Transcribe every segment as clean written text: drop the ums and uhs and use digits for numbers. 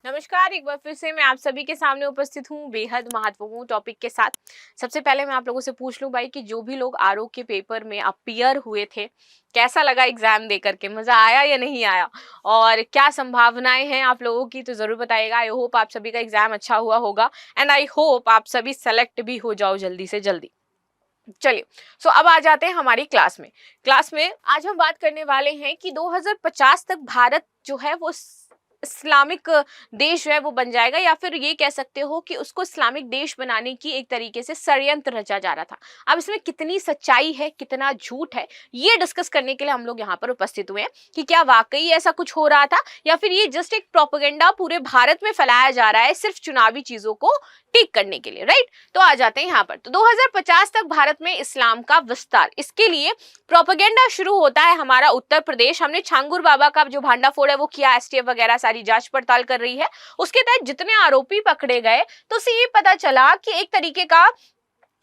नमस्कार, एक बार फिर से मैं आप सभी के सामने उपस्थित हूँ बेहद महत्वपूर्ण टॉपिक के साथ। सबसे पहले मैं आप लोगों से पूछ लूँ भाई कि जो भी लोग आरओ के पेपर में अपीयर हुए थे, कैसा लगा एग्जाम दे करके? मजा आया या नहीं आया? और क्या संभावनाएं हैं आप लोगों की, तो जरूर बताइएगा। आई होप आप सभी का एग्जाम अच्छा हुआ होगा एंड आई होप आप सभी सेलेक्ट भी हो जाओ जल्दी से जल्दी। चलिए, सो अब आ जाते हैं हमारी क्लास में आज हम बात करने वाले हैं कि 2050 तक भारत जो है वो इस्लामिक देश जो है वो बन जाएगा, या फिर ये कह सकते हो कि उसको इस्लामिक देश बनाने की एक तरीके से षड्यंत्र रचा जा रहा था। अब इसमें कितनी सच्चाई है, कितना झूठ है, ये डिस्कस करने के लिए हम लोग यहाँ पर उपस्थित हुए हैं कि क्या वाकई ऐसा कुछ हो रहा था या फिर ये जस्ट एक प्रोपेगेंडा पूरे भारत में फैलाया जा रहा है सिर्फ चुनावी चीजों को टिक करने के लिए, राइट? तो आ जाते हैं यहाँ पर। तो 2050 तक भारत में इस्लाम का विस्तार, इसके लिए प्रोपेगेंडा शुरू होता है हमारा उत्तर प्रदेश। हमने छांगुर बाबा का जो भांडाफोड़ है वो किया, एसटीएफ वगैरह सारी जांच पड़ताल कर रही है। उसके तहत जितने आरोपी पकड़े गए तो उससे ये पता चला कि एक तरीके का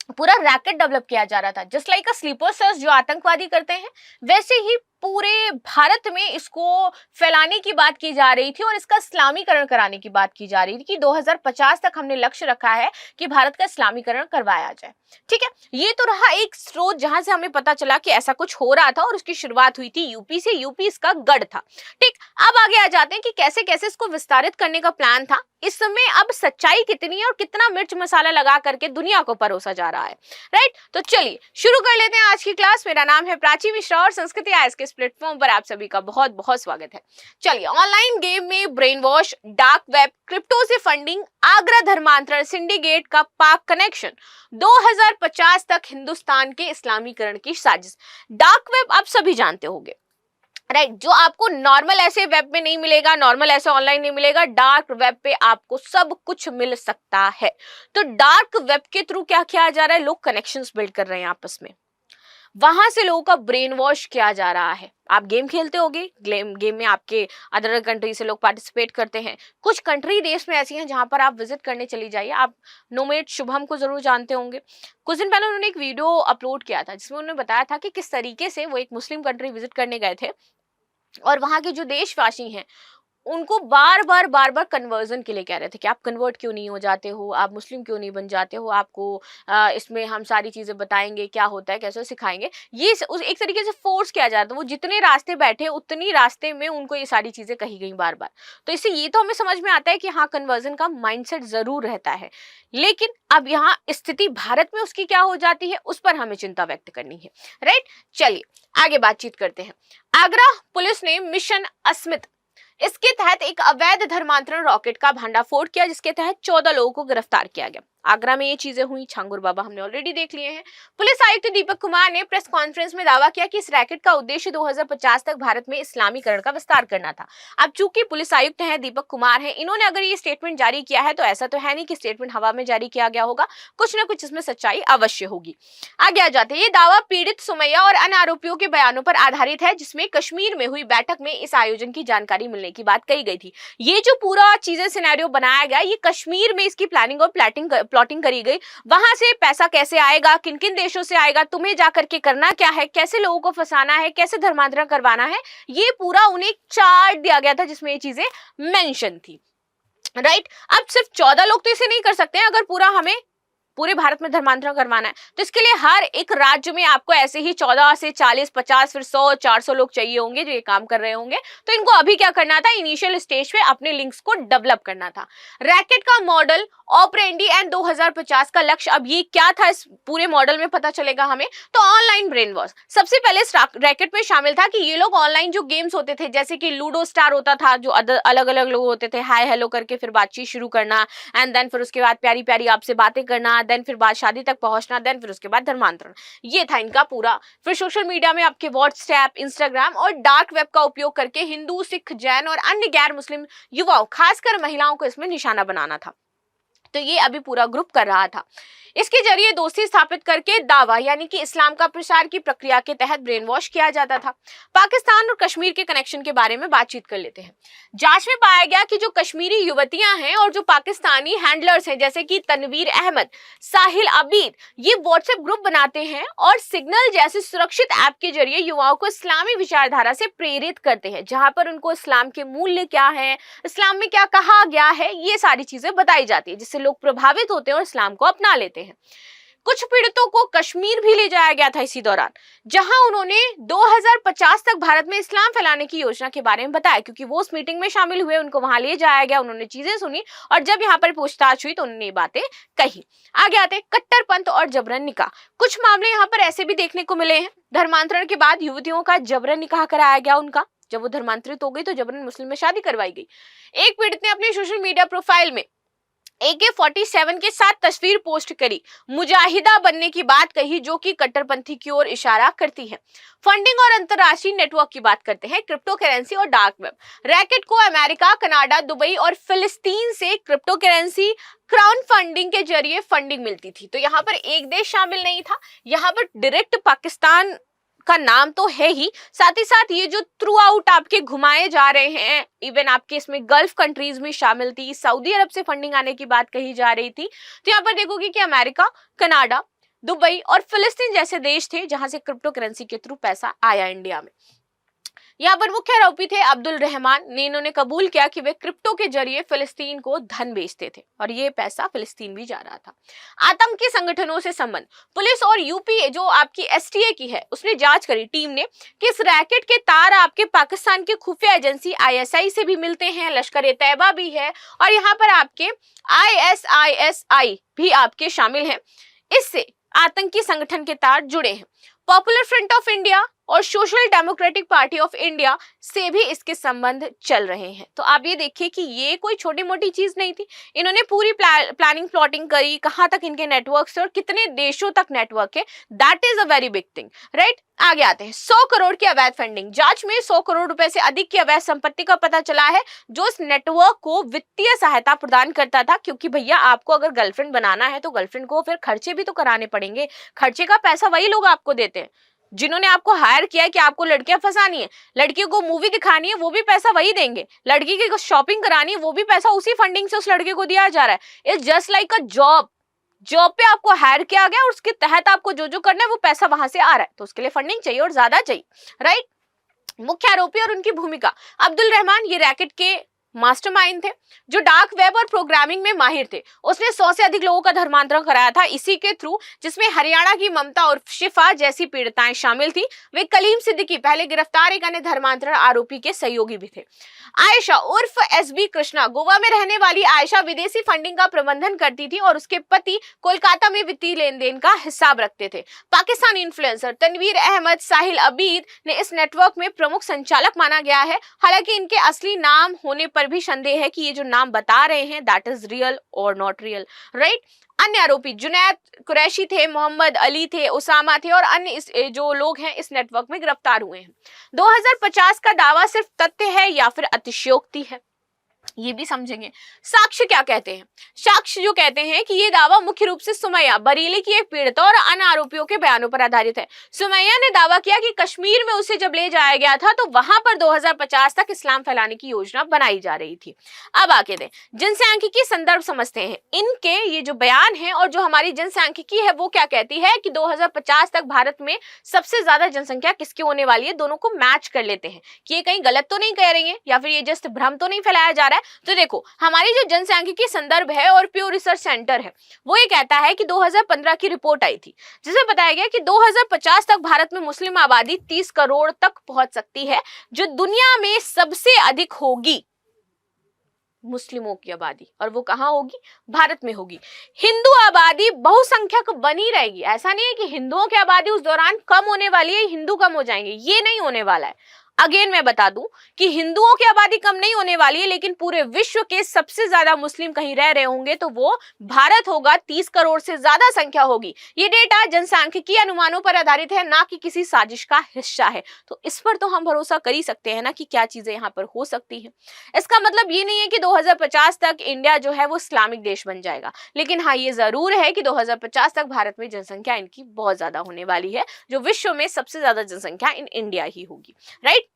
पूरा रैकेट डेवलप किया जा रहा था, just like a sleeper cells जो आतंकवादी करते हैं, वैसे ही पूरे भारत में इसको फैलाने की बात की जा रही थी और इसका इस्लामीकरण कराने की बात की जा रही थी कि 2050 तक हमने लक्ष्य रखा है कि भारत का इस्लामीकरण करवाया जाए। ठीक है, ये तो रहा एक स्रोत जहां से हमें पता चला कि ऐसा कुछ हो रहा था और उसकी शुरुआत हुई थी यूपी से। यूपी इसका गढ़ था। ठीक, अब आगे आ जाते हैं कि कैसे कैसे इसको विस्तारित करने का प्लान था। इस समय अब सच्चाई कितनी है और कितना मिर्च मसाला लगा करके दुनिया को परोसा जा रहा है, राइट? तो चलिए शुरू कर लेते हैं आज की क्लास। मेरा नाम है प्राची मिश्रा और संस्कृति आईएएस के इस प्लेटफॉर्म पर आप सभी का बहुत बहुत स्वागत है। चलिए, ऑनलाइन गेम में brain wash, dark web, crypto से फंडिंग, आगरा धर्मांतरण, सिंडिकेट का पाक कनेक्शन, 2050 तक हिंदुस्तान के इस्लामीकरण की साजिश। डार्क वेब आप सभी जानते होंगे, राइट? जो आपको नॉर्मल ऐसे वेब में नहीं मिलेगा, नॉर्मल ऐसे ऑनलाइन नहीं मिलेगा, डार्क वेब पे आपको सब कुछ मिल सकता है। तो डार्क वेब के थ्रू क्या किया जा रहा है? लोग कनेक्शंस बिल्ड कर रहे हैं आपस में, वहां से लोगों का ब्रेन वॉश किया जा रहा है। आप गेम खेलते होगे, गेम में आपके अदर कंट्री से लोग पार्टिसिपेट करते हैं। कुछ कंट्री देश में ऐसी हैं जहां पर आप विजिट करने चली जाइए। आप नोमेड शुभम को जरूर जानते होंगे। कुछ दिन पहले उन्होंने एक वीडियो अपलोड किया था जिसमें उन्होंने बताया था कि किस तरीके से वो एक मुस्लिम कंट्री विजिट करने गए थे और वहां के जो देशवासी हैं उनको बार बार कन्वर्जन के लिए कह रहे थे कि आप कन्वर्ट क्यों नहीं हो जाते हो, आप मुस्लिम क्यों नहीं बन जाते हो, आपको इसमें हम सारी चीजें बताएंगे, क्या होता है, कैसे सिखाएंगे। ये एक तरीके से फोर्स किया जाता है। वो जितने रास्ते बैठे उतनी रास्ते में उनको ये सारी चीजें कही गई बार बार। तो इससे ये तो हमें समझ में आता है कि हाँ, कन्वर्जन का माइंडसेट जरूर रहता है, लेकिन अब यहाँ स्थिति भारत में उसकी क्या हो जाती है उस पर हमें चिंता व्यक्त करनी है, राइट? चलिए आगे बातचीत करते हैं। आगरा पुलिस ने मिशन अस्मित, इसके तहत एक अवैध धर्मांतरण रॉकेट का भंडाफोड़ किया जिसके तहत 14 लोगों को गिरफ्तार किया गया। आगरा में ये चीजें हुई, छांगुर बाबा हमने ऑलरेडी देख लिए हैं। पुलिस आयुक्त दीपक कुमार ने प्रेस कॉन्फ्रेंस में दावा किया कि इस रैकेट का उद्देश्य 2050 तक भारत में इस्लामीकरण का विस्तार करना था। अब चूंकि पुलिस आयुक्त हैं, दीपक कुमार हैं, इन्होंने अगर ये स्टेटमेंट जारी किया है तो ऐसा तो है नहीं कि स्टेटमेंट हवा में जारी किया गया होगा, कुछ ना कुछ इसमें सच्चाई अवश्य होगी। आगे आ जाते हैं। ये दावा पीड़ित सुमैया और अन्य आरोपियों के बयानों पर आधारित है जिसमें कश्मीर में हुई बैठक में इस आयोजन की जानकारी मिलने की बात कही गई थी। ये जो पूरा चीजें सिनेरियो बनाया गया, ये कश्मीर में इसकी प्लानिंग और प्लॉटिंग करी गई। वहां से पैसा कैसे आएगा, किन किन देशों से आएगा, तुम्हें जाकर के करना क्या है, कैसे लोगों को फंसाना है, कैसे धर्मांतरण करवाना है, ये पूरा उन्हें चार्ट दिया गया था जिसमें ये चीजें मेंशन थी, राइट? अब सिर्फ 14 लोग तो इसे नहीं कर सकते हैं। अगर पूरे भारत में धर्मांतरण करवाना है तो इसके लिए हर एक राज्य में आपको ऐसे ही 14 से 40, 50, फिर 100, 400 लोग चाहिए होंगे जो ये काम कर रहे होंगे। तो इनको अभी क्या करना था? इनिशियल स्टेज पे अपने लिंक्स को डेवलप करना था। रैकेट का मॉडल, ऑपरेंडी एंड 2050 का लक्ष्य, अब ये क्या था इस पूरे मॉडल में पता चलेगा हमें। तो ऑनलाइन ब्रेन वॉश सबसे पहले इस रैकेट में शामिल था कि ये लोग ऑनलाइन जो गेम्स होते थे जैसे कि लूडो स्टार होता था, जो अलग अलग लोग होते थे, हाय हेलो करके फिर बातचीत शुरू करना, एंड देन फिर उसके बाद प्यारी प्यारी आपसे बातें करना, देन फिर बाद शादी तक पहुंचना, देन फिर उसके बाद धर्मांतरण। ये था इनका पूरा। फिर सोशल मीडिया में आपके व्हाट्सएप, इंस्टाग्राम और डार्क वेब का उपयोग करके हिंदू, सिख, जैन और अन्य गैर मुस्लिम युवाओं, खासकर महिलाओं को इसमें निशाना बनाना था। तो ये अभी पूरा ग्रुप कर रहा था। इसके जरिए दोस्ती स्थापित करके दावा यानी कि इस्लाम का प्रसार की प्रक्रिया के तहत ब्रेन वॉश किया जाता था। पाकिस्तान और कश्मीर के कनेक्शन के बारे में बातचीत कर लेते हैं। जांच में पाया गया कि जो कश्मीरी युवतियां हैं और जो पाकिस्तानी हैंडलर्स हैं जैसे कि तनवीर अहमद, साहिल अबीद, ये व्हाट्सएप ग्रुप बनाते हैं और सिग्नल जैसे सुरक्षित ऐप के जरिए युवाओं को इस्लामी विचारधारा से प्रेरित करते हैं, जहां पर उनको इस्लाम के मूल्य क्या है, इस्लाम में क्या कहा गया है, ये सारी चीजें बताई जाती है, जिससे लोग प्रभावित होते हैं और इस्लाम को अपना लेते हैं। कुछ पीड़ितों को कश्मीर भी ले जाया गया था इसी दौरान, जहां उन्होंने 2050 तक भारत में इस्लाम फैलाने की योजना के बारे में बताया, क्योंकि वो उस मीटिंग में शामिल हुए, उनको वहां ले जाया गया, उन्होंने चीजें सुनी और जब यहाँ पर पूछताछ हुई तो उन्होंने ये बातें कही। आगे आते कट्टरपंथ और जबरन निकाह। कुछ मामले यहाँ पर ऐसे भी देखने को मिले हैं। धर्मांतरण के बाद युवतियों का जबरन निकाह कराया गया उनका, जब वो धर्मांतरित हो गई तो जबरन मुस्लिम में शादी करवाई गई। एक पीड़ित ने अपनी सोशल मीडिया प्रोफाइल में AK-47 के साथ तस्वीर पोस्ट करी, मुजाहिदा बनने की बात कही, जो कि कट्टरपंथी की ओर इशारा करती है। फंडिंग और अंतरराष्ट्रीय नेटवर्क की बात करते हैं, क्रिप्टो करेंसी और डार्क वेब। रैकेट को अमेरिका, कनाडा, दुबई और फिलिस्तीन से क्रिप्टो करेंसी क्राउड फंडिंग के जरिए फंडिंग मिलती थी। तो यहाँ पर एक देश शामिल नहीं था, यहाँ पर डायरेक्ट पाकिस्तान का नाम तो है ही, साथ ही साथ ये जो थ्रू आउट आपके घुमाए जा रहे हैं, इवन आपके इसमें गल्फ कंट्रीज में शामिल थी, सऊदी अरब से फंडिंग आने की बात कही जा रही थी। तो यहाँ पर देखोगे कि अमेरिका, कनाडा, दुबई और फिलिस्तीन जैसे देश थे जहां से क्रिप्टो करेंसी के थ्रू पैसा आया इंडिया में। यहाँ पर मुख्य आरोपी थे अब्दुल रहमान ने, इन्होंने कबूल किया कि वे क्रिप्टो के जरिए फिलिस्तीन को धन बेचते थे और ये पैसा फिलिस्तीन भी जा रहा था। आतंकी संगठनों से संबंध। पुलिस और यूपी जो आपकी STA की है उसने जांच करी टीम ने कि इस रैकेट के तार आपके पाकिस्तान के खुफिया एजेंसी ISI से भी मिलते हैं, लश्कर-ए-तैयबा भी है और यहाँ पर आपके ISISI भी आपके शामिल हैं। इससे आतंकी संगठन के तार जुड़े हैं। पॉपुलर फ्रंट ऑफ इंडिया और social democratic party of India से भी इसके संबंध चल रहे हैं। तो आप ये देखिए कि ये कोई छोटी मोटी चीज नहीं थी, इन्होंने पूरी प्लानिंग प्लॉटिंग करी, कहां तक इनके नेटवर्क है और कितने देशों तक नेटवर्क है, that is a very big thing, right. आगे आते हैं 100 करोड़ की अवैध फंडिंग। जांच में 100 करोड़ रुपए से अधिक की अवैध संपत्ति का पता चला है, जो इस नेटवर्क को वित्तीय सहायता प्रदान करता था, क्योंकि भैया आपको अगर गर्लफ्रेंड बनाना है तो गर्लफ्रेंड को फिर खर्चे भी तो कराने पड़ेंगे। खर्चे का पैसा वही लोग आपको देते हैं जिन्होंने आपको हायर किया है कि आपको लड़कियां फंसानी है, लड़कियों को मूवी दिखानी है, वो भी पैसा वही देंगे, लड़की की शॉपिंग करानी है, वो भी पैसा उसी फंडिंग से उस लड़के को दिया जा रहा है। It's just like a job पे आपको हायर किया गया और उसके तहत आपको जो जो करना है वो पैसा वहां से आ रहा है, तो उसके लिए फंडिंग चाहिए और ज्यादा चाहिए, राइट। मुख्य आरोपी और उनकी भूमिका। अब्दुल रहमान ये रैकेट के मास्टरमाइंड थे जो डार्क वेब और प्रोग्रामिंग में माहिर थे। उसने 100 से अधिक लोगों का धर्मांतरण कराया था इसी के थ्रू, जिसमें हरियाणा की ममता और शिफा जैसी पीड़िताएं शामिल थी। वे कलीम सिद्दीकी पहले गिरफ्तार एक अन्य धर्मांतरण आरोपी के सहयोगी भी थे। आयशा उर्फ SB कृष्णा। गोवा में रहने वाली आयशा विदेशी फंडिंग का प्रबंधन करती थी और उसके पति कोलकाता में वित्तीय लेन देन का हिसाब रखते थे। पाकिस्तानी इन्फ्लुएंसर तनवीर अहमद, साहिल अबीद ने इस नेटवर्क में प्रमुख संचालक माना गया है। हालांकि इनके असली नाम होने पर भी संदेह है कि ये जो नाम बता रहे हैं दैट इज रियल और नॉट रियल, राइट। अन्य आरोपी जुनैद कुरैशी थे, मोहम्मद अली थे, उसामा थे और अन्य जो लोग हैं इस नेटवर्क में गिरफ्तार हुए हैं। 2050 का दावा सिर्फ तथ्य है या फिर अतिशयोक्ति है, ये भी समझेंगे। साक्ष्य क्या कहते हैं? साक्ष्य जो कहते हैं कि ये दावा मुख्य रूप से सुमैया, बरेली की एक पीड़िता और अन्य आरोपियों के बयानों पर आधारित है। सुमैया ने दावा किया कि कश्मीर में उसे जब ले जाया गया था तो वहां पर 2050 तक इस्लाम फैलाने की योजना बनाई जा रही थी। अब आगे दें जनसांख्यिकी संदर्भ समझते हैं। इनके ये जो बयान है और जो हमारी जनसांख्यिकी है वो क्या कहती है कि 2050 तक भारत में सबसे ज्यादा जनसंख्या किसकी होने वाली है, दोनों को मैच कर लेते हैं कि ये कहीं गलत तो नहीं कह रही है या फिर ये जस्ट भ्रम तो नहीं फैलाया जा रहा है। तो देखो हमारी जो जनसांख्यिकी संदर्भ है और प्योर रिसर्च सेंटर है वो ये कहता है कि 2015 की रिपोर्ट आई थी जिसमें बताया गया कि 2050 तक भारत में मुस्लिम आबादी 30 करोड़ तक पहुंच सकती है, जो दुनिया में सबसे अधिक होगी मुस्लिमों की आबादी, और वो कहां होगी? भारत में होगी। हिंदू आबादी बहुसंख्यक बनी रहेगी। ऐसा नहीं है कि हिंदुओं की आबादी उस दौरान कम होने वाली है, हिंदू कम हो जाएंगे, ये नहीं होने वाला है। अगेन मैं बता दूं कि हिंदुओं की आबादी कम नहीं होने वाली है, लेकिन पूरे विश्व के सबसे ज्यादा मुस्लिम कहीं रह रहे होंगे तो वो भारत होगा। 30 करोड़ से ज्यादा संख्या होगी। ये डेटा जनसांख्यिकीय अनुमानों पर आधारित है, ना कि किसी साजिश का हिस्सा है। तो इस पर तो हम भरोसा कर ही सकते हैं ना कि क्या चीजें यहाँ पर हो सकती हैं। इसका मतलब ये नहीं है कि 2050 तक इंडिया जो है वो इस्लामिक देश बन जाएगा, लेकिन हाँ ये जरूर है कि 2050 तक भारत में जनसंख्या इनकी बहुत ज्यादा होने वाली है, जो विश्व में सबसे ज्यादा जनसंख्या इन इंडिया ही होगी। राइट,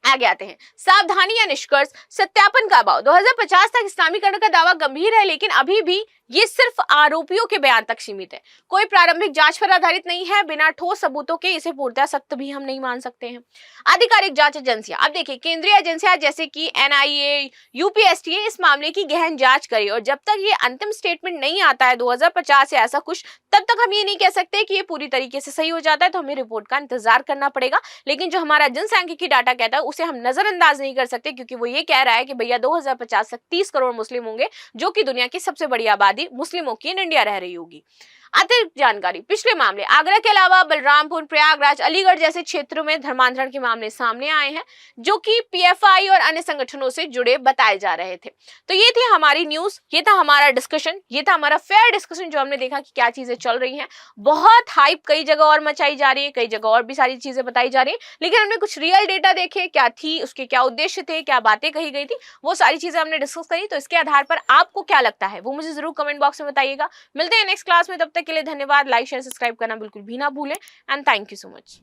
आगे आते हैं। सावधानी या निष्कर्ष, सत्यापन का अभाव। 2050 तक इस्लामीकरण का दावा गंभीर है, लेकिन अभी भी ये सिर्फ आरोपियों के बयान तक सीमित है। कोई प्रारंभिक जांच पर आधारित नहीं है। बिना ठोस सबूतों के इसे पूर्णतः सत्य भी हम नहीं मान सकते हैं। आधिकारिक जांच एजेंसियां, अब देखिए केंद्रीय एजेंसियां जैसे कि एनआईए, यूपीएससी इस मामले की गहन जांच करें, और जब तक ये अंतिम स्टेटमेंट नहीं आता है 2050 या ऐसा कुछ, तब तक हम ये नहीं कह सकते कि ये पूरी तरीके से सही हो जाता है। तो हमें रिपोर्ट का इंतजार करना पड़ेगा। लेकिन जो हमारा जनसांख्यिकी डाटा कहता है उसे हम नजरअंदाज नहीं कर सकते, क्योंकि वो ये कह रहा है कि भैया 2050 तक 30 करोड़ मुस्लिम होंगे, जो कि दुनिया की सबसे बड़ी आबादी मुस्लिमों की इन इंडिया रह रही होगी। अतिरिक्त जानकारी, पिछले मामले आगरा के अलावा बलरामपुर, प्रयागराज, अलीगढ़ जैसे क्षेत्रों में धर्मांतरण के मामले सामने आए हैं, जो कि पीएफआई और अन्य संगठनों से जुड़े बताए जा रहे थे। तो ये थी हमारी न्यूज, ये था हमारा डिस्कशन, ये था हमारा फेयर डिस्कशन, जो हमने देखा कि क्या चीजें चल रही हैं। बहुत हाइप कई जगह और मचाई जा रही है, कई जगह और भी सारी चीजें बताई जा रही है, लेकिन हमने कुछ रियल डेटा देखे, क्या थी, उसके क्या उद्देश्य थे, क्या बातें कही गई थी, वो सारी चीजें हमने डिस्कस करी। तो इसके आधार पर आपको क्या लगता है वो मुझे जरूर कमेंट बॉक्स में बताइएगा। मिलते हैं नेक्स्ट क्लास में, तब तक के लिए धन्यवाद। लाइक शेयर सब्सक्राइब करना बिल्कुल भी ना भूलें, and thank you so much.